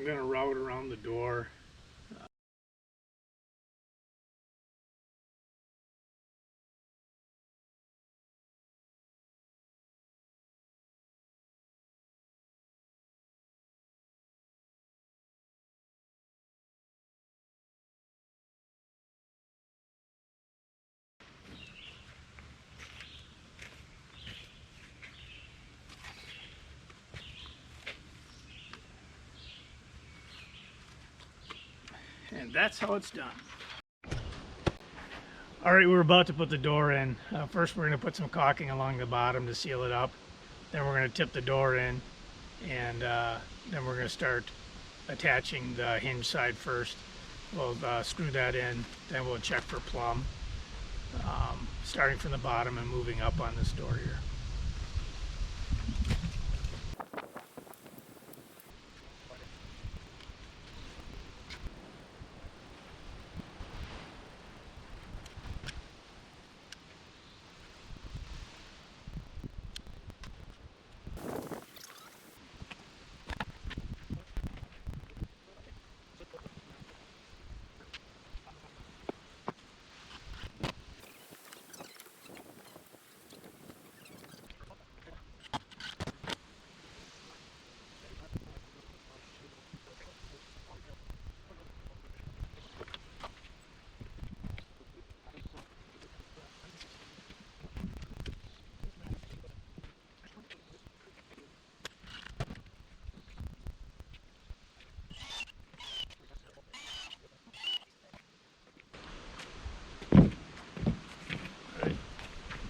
going to route around the door. And that's how it's done. All right, we're about to put the door in. First, we're going to put some caulking along the bottom to seal it up. Then we're going to tip the door in, and then we're going to start attaching the hinge side first. We'll screw that in, then we'll check for plumb, starting from the bottom and moving up on this door here.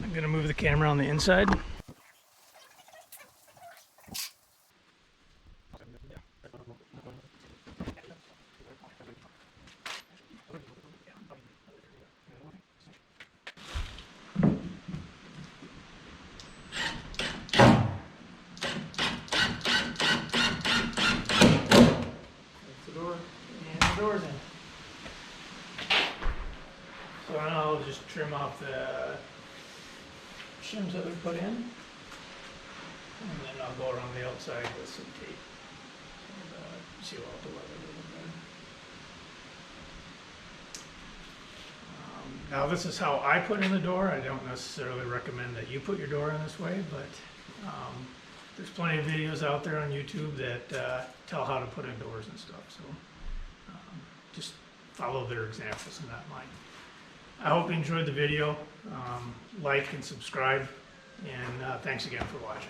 I'm going to move the camera on the inside. The door, and the door's in. So now I'll just trim off the shims that we put in, and then I'll go around the outside with some tape and seal out the weather a little bit. Now this is how I put in the door. I don't necessarily recommend that you put your door in this way, but there's plenty of videos out there on YouTube that tell how to put in doors and stuff, so just follow their examples and not mine. I hope you enjoyed the video. Like and subscribe, and thanks again for watching.